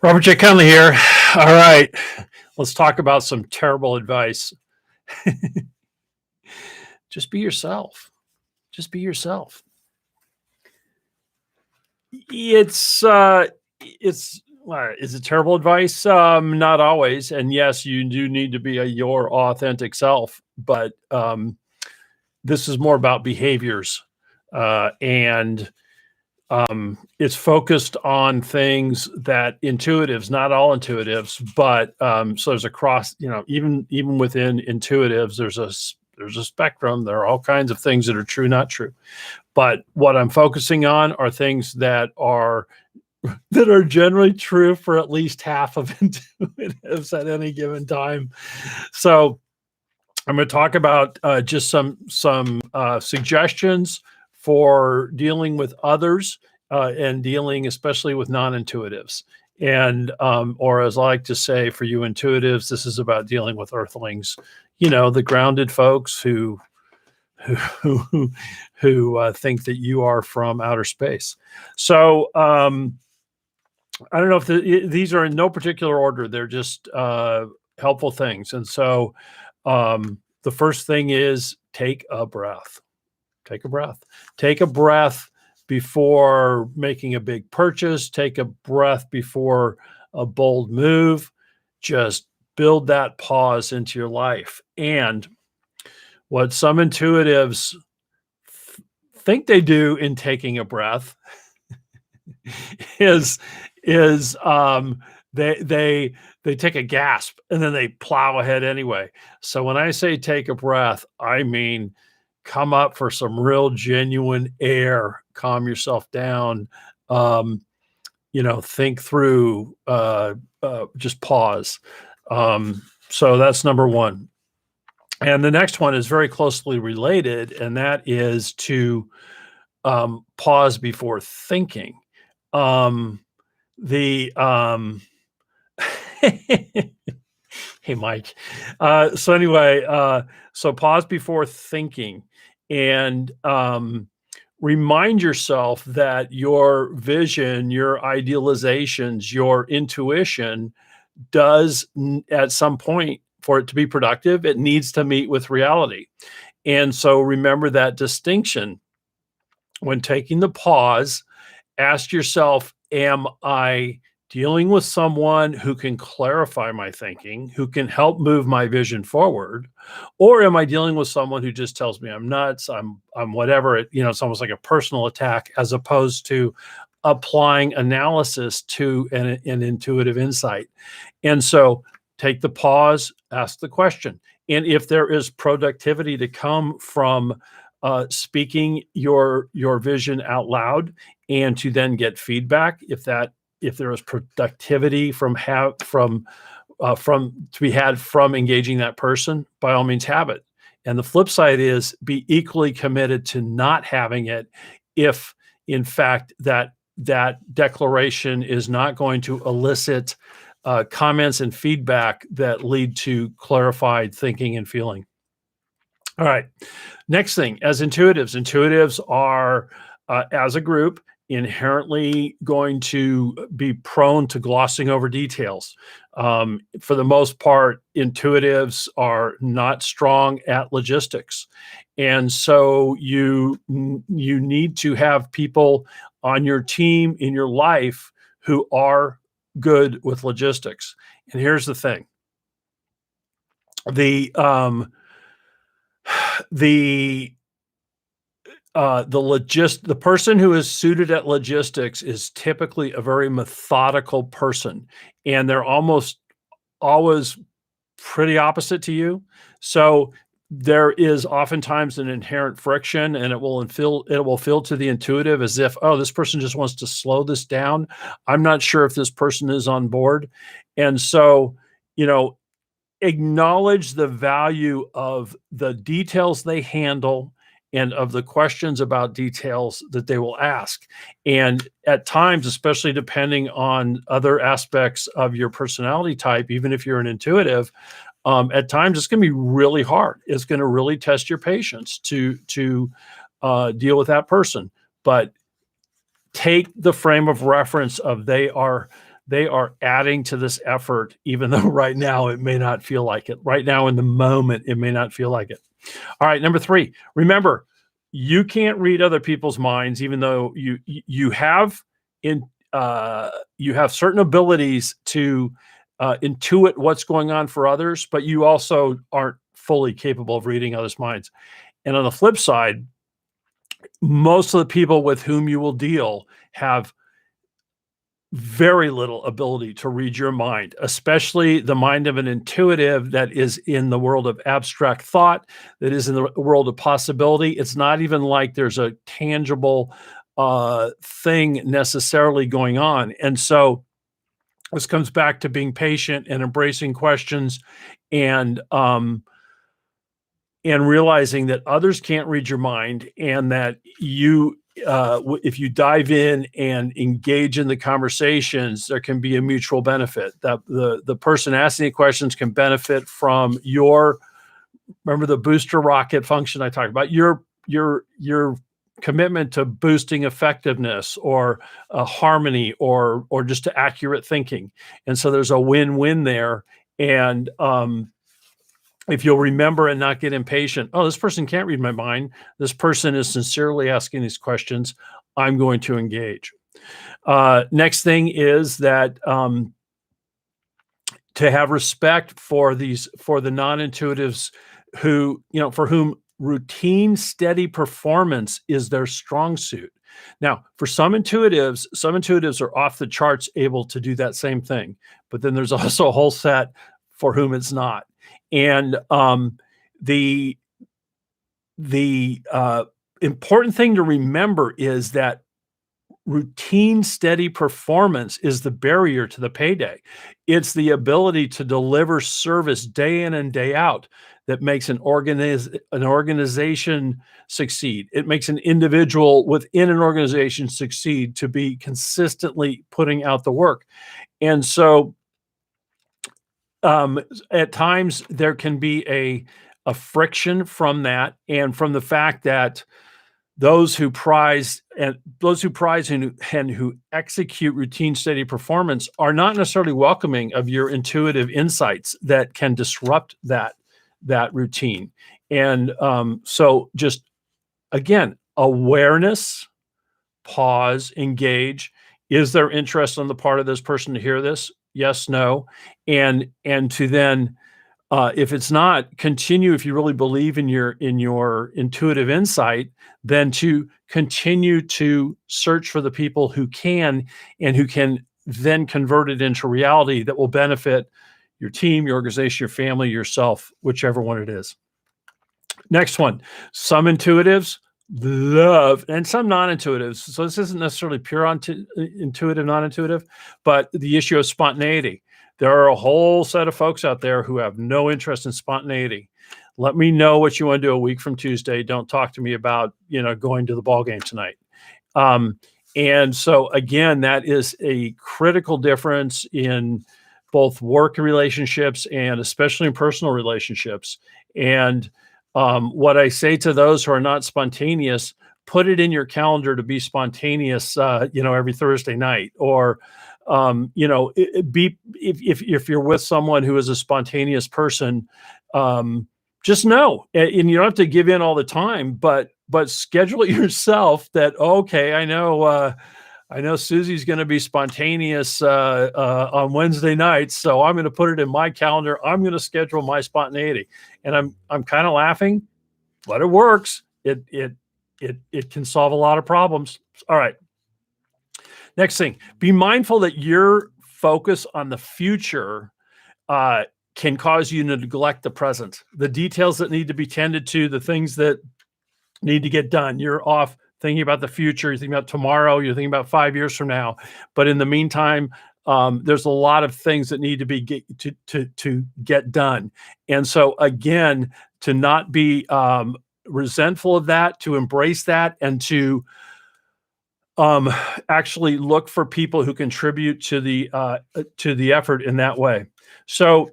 Robert J. Conley here. All right, let's talk about some terrible advice. Just be yourself. Just be yourself. Is it terrible advice? Not always. And yes, you do need to be your authentic self, but this is more about behaviors, and it's focused on things that intuitives, not all intuitives, but so there's a cross, even within intuitives, there's a spectrum. There are all kinds of things that are true, not true. But what I'm focusing on are things that are generally true for at least half of intuitives at any given time. So I'm going to talk about just some suggestions for dealing with others and dealing especially with non-intuitives. And or as I like to say for you intuitives, this is about dealing with earthlings, the grounded folks who think that you are from outer space. So I don't know if these are in no particular order. They're just helpful things. And so the first thing is take a breath. Take a breath. Take a breath before making a big purchase. Take a breath before a bold move. Just build that pause into your life. And what some intuitives think they do in taking a breath is they take a gasp and then they plow ahead anyway. So when I say take a breath, I mean come up for some real genuine air, calm yourself down, think through, just pause. So that's number one. And the next one is very closely related, and that is to pause before thinking. Hey, Mike. So anyway, so pause before thinking and remind yourself that your vision, your idealizations, your intuition does at some point, for it to be productive, it needs to meet with reality. And so remember that distinction. When taking the pause, ask yourself, am I dealing with someone who can clarify my thinking, who can help move my vision forward? Or am I dealing with someone who just tells me I'm nuts, I'm whatever, it's almost like a personal attack, as opposed to applying analysis to an intuitive insight. And so take the pause, ask the question. And if there is productivity to come from speaking your vision out loud, and to then get feedback, if there is productivity to be had from engaging that person, by all means have it. And the flip side is be equally committed to not having it if in fact that declaration is not going to elicit comments and feedback that lead to clarified thinking and feeling. All right. Next thing, as intuitives are, as a group, inherently going to be prone to glossing over details. For the most part, intuitives are not strong at logistics. And so you need to have people on your team, in your life, who are good with logistics. And here's the thing. The person who is suited at logistics is typically a very methodical person, and they're almost always pretty opposite to you. So there is oftentimes an inherent friction, and it will feel to the intuitive as if, oh, this person just wants to slow this down. I'm not sure if this person is on board. And so, acknowledge the value of the details they handle and of the questions about details that they will ask. And at times, especially depending on other aspects of your personality type, even if you're an intuitive, at times it's going to be really hard. It's going to really test your patience to deal with that person. But take the frame of reference of they are they are adding to this effort, even though right now it may not feel like it. Right now in the moment, it may not feel like it. All right, number 3, remember, you can't read other people's minds, even though you have in you have certain abilities to intuit what's going on for others, but you also aren't fully capable of reading others' minds. And on the flip side, most of the people with whom you will deal have very little ability to read your mind, especially the mind of an intuitive that is in the world of abstract thought, that is in the world of possibility. It's not even like there's a tangible thing necessarily going on. And so this comes back to being patient and embracing questions and realizing that others can't read your mind, and that you if you dive in and engage in the conversations, there can be a mutual benefit. That the person asking the questions can benefit from your, remember the booster rocket function I talked about, your commitment to boosting effectiveness or harmony or just to accurate thinking. And so there's a win-win there. And if you'll remember and not get impatient, oh, this person can't read my mind. This person is sincerely asking these questions. I'm going to engage. Next thing is that to have respect for the non-intuitives who, for whom routine, steady performance is their strong suit. Now, for some intuitives are off the charts able to do that same thing, but then there's also a whole set for whom it's not. And the important thing to remember is that routine, steady performance is the barrier to the payday. It's the ability to deliver service day in and day out that makes an organization succeed. It makes an individual within an organization succeed, to be consistently putting out the work. And so at times there can be a friction from that, and from the fact that those who prize and who execute routine, steady performance are not necessarily welcoming of your intuitive insights that can disrupt that routine. And so just, again, awareness, pause, engage. Is there interest on the part of this person to hear this? Yes, no. And to then, if it's not, continue, if you really believe in your intuitive insight, then to continue to search for the people who can, and who can then convert it into reality that will benefit your team, your organization, your family, yourself, whichever one it is. Next one, some intuitives love, and some non-intuitives. So this isn't necessarily pure intuitive, non-intuitive, but the issue of spontaneity. There are a whole set of folks out there who have no interest in spontaneity. Let me know what you want to do a week from Tuesday. Don't talk to me about, going to the ball game tonight. And so again, that is a critical difference in both work relationships and especially in personal relationships. And what I say to those who are not spontaneous, put it in your calendar to be spontaneous, every Thursday night, or if you're with someone who is a spontaneous person, just know, and you don't have to give in all the time, but schedule it yourself that, okay, I know Susie's going to be spontaneous on Wednesday nights, so I'm going to put it in my calendar. I'm going to schedule my spontaneity, and I'm kind of laughing, but it works. It can solve a lot of problems. All right. Next thing, be mindful that your focus on the future can cause you to neglect the present, the details that need to be tended to, the things that need to get done. You're off thinking about the future. You're thinking about tomorrow. You're thinking about 5 years from now. But in the meantime, there's a lot of things that need to be to get done. And so again, to not be resentful of that, to embrace that, and to actually look for people who contribute to the effort in that way. So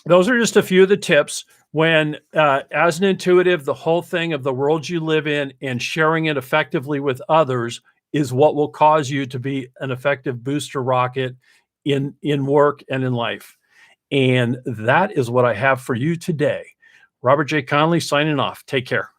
those are just a few of the tips. When, as an intuitive, the whole thing of the world you live in and sharing it effectively with others is what will cause you to be an effective booster rocket in work and in life. And that is what I have for you today. Robert J. Conley signing off. Take care.